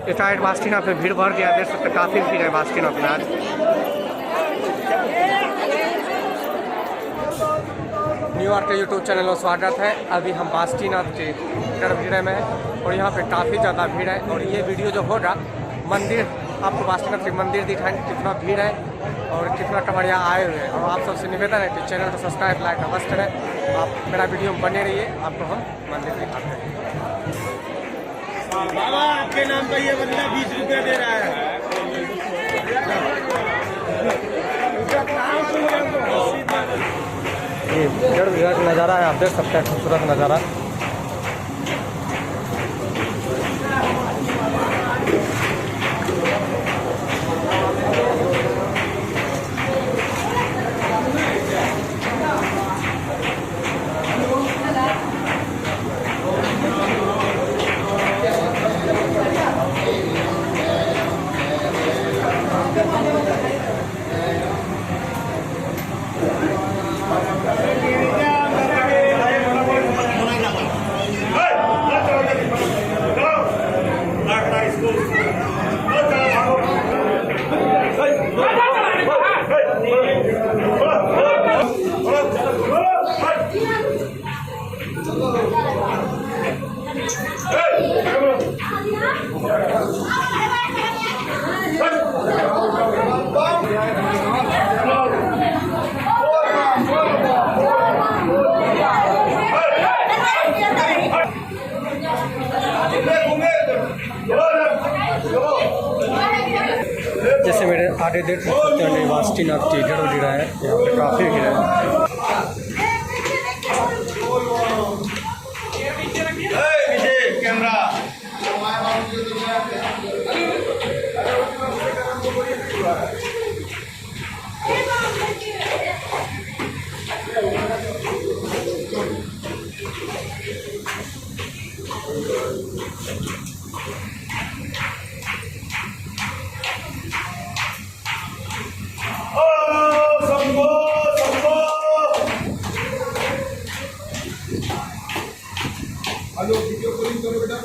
इस साइड बास्टिनाथ में भीड़ बढ़ गया, देख सकते काफ़ी भीड़ है बास्टिनाथ में आज। न्यूयॉर्क के यूट्यूब चैनल में स्वागत है। अभी हम बास्टिनाथ के गर्भगृह में हैं और यहाँ पे काफ़ी ज़्यादा भीड़ है। और ये वीडियो जो होगा मंदिर, आपको बास्टिनाथ के मंदिर दिखाएंगे कितना भीड़ है और कितना कमरिया आए हुए हैं। और आप सबसे निवेदन है कि चैनल को सब्सक्राइब लाइक अवश्य करें। आप मेरा वीडियो में बने रहिए, आपको हम मंदिर दिखाते हैं। बाबा आपके नाम का ये बंदा 20 रुपये दे रहा है। ये गर्भगृह का नज़ारा है, आप देख सकते हैं खूबसूरत नज़ारा। जैसे मेरे आगे देख सकते हैं बास्टिनाथ की गर्भगृह है, यहाँ पे काफ़ी भीड़ है। हेलो, वीडियो कॉलिंग करो बेटा।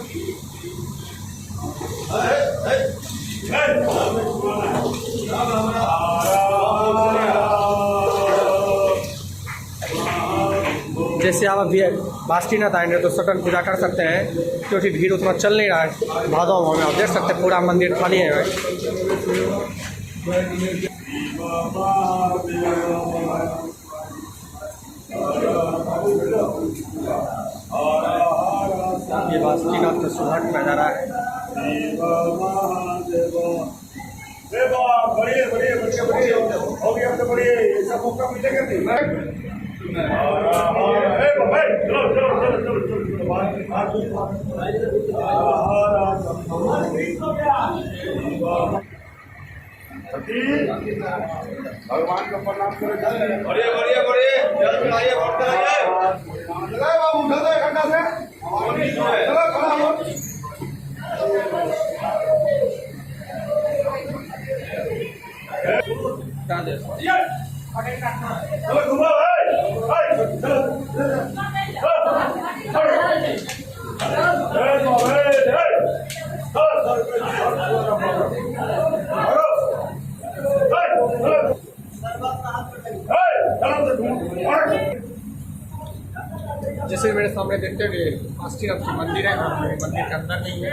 जैसे आप अभी बास्टिनाथ आएंगे तो सटन पूजा कर सकते हैं, क्योंकि भीड़ उतना चल नहीं रहा है भादों में। आप देख सकते हैं पूरा मंदिर खाली है। ये बास्टिनाथ का सुहाग नज़ारा है। भगवान को प्रणाम करो। बढ़िया बढ़िया बढ़िया, जल चढ़ाइए, वोट कराइए। बाबू उठा दो घंटा से, चलो खड़ा हो। चलो घुमाओ, जैसे मेरे सामने देखते हुए बास्टिनाथ की मंदिर है, मंदिर के अंदर नहीं है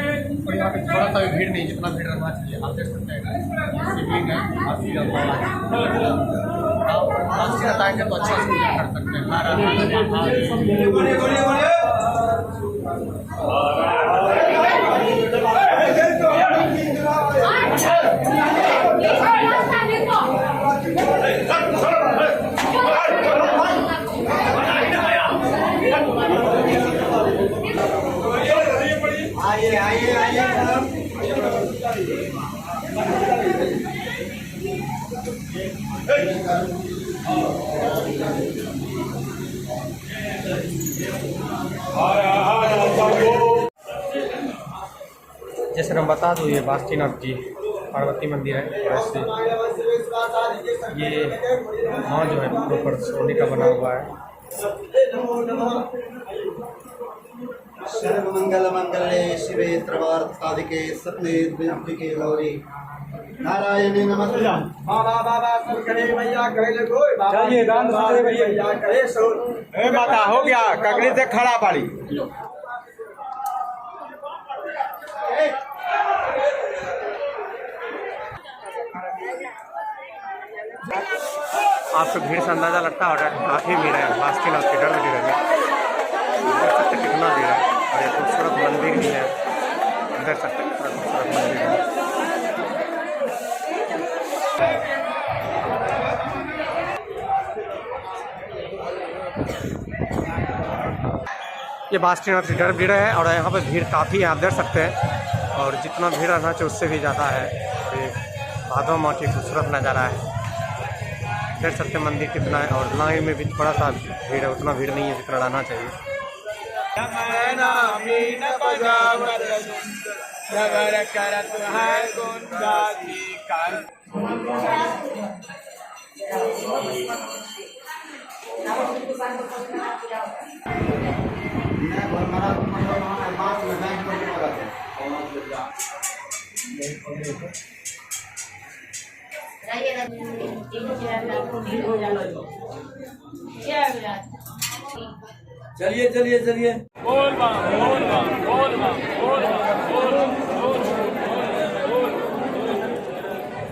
और यहाँ पे थोड़ा सा भी भीड़ नहीं, जितना भीड़ रहना चाहिए। आप देख सकते हैं भीड़ है काफ़ी ज़्यादा। आप बास्टिनाथ आएंगे तो अच्छा से पूजा कर सकते आइए आइए आइए। जैसे हम बता दूँ, ये बास्टिनाथ की पार्वती मंदिर है। वैसे ये माँ जो है ऊपर सोने का बना हुआ है। सर्वमंगल मंगले शिव शिवे सर्वार्थ साधिके सत्ये त्र्यंबके गौरी नारायणी नमस्ते। बाबा सब कहे भैया कहे ले कोई चलिए दान सारे भैया कहे सो ए माता हो गया ककड़ी से खड़ा पाड़ी। आपको भीड़ से अंदाजा लगता होगा काफ़ी भीड़ है बासुकीनाथ के गढ़ में। देख सकते कितना भीड़ है और एक खूबसूरत मंदिर भी है। देख सकते कितना खूबसूरत मंदिर है। ये बासुकीनाथ की गढ़ भीड़ है और यहाँ पर भीड़ काफ़ी है, आप देख सकते हैं। और जितना भीड़ रहना चाहिए उससे भी ज़्यादा है। और ये भादो माह की खूबसूरत नज़ारा है, देख सकते हैं मंदिर कितना है। और लाइन में भी थोड़ा सा भीड़ है, उतना भीड़ नहीं है जितना रहना चाहिए। चलिए चलिए चलिए।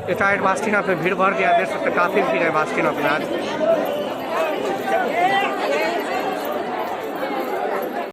ये टाइट बासुकीनाथ में भीड़ बढ़ गया, देख सकते काफ़ी भीड़ है बासुकीनाथ में आज।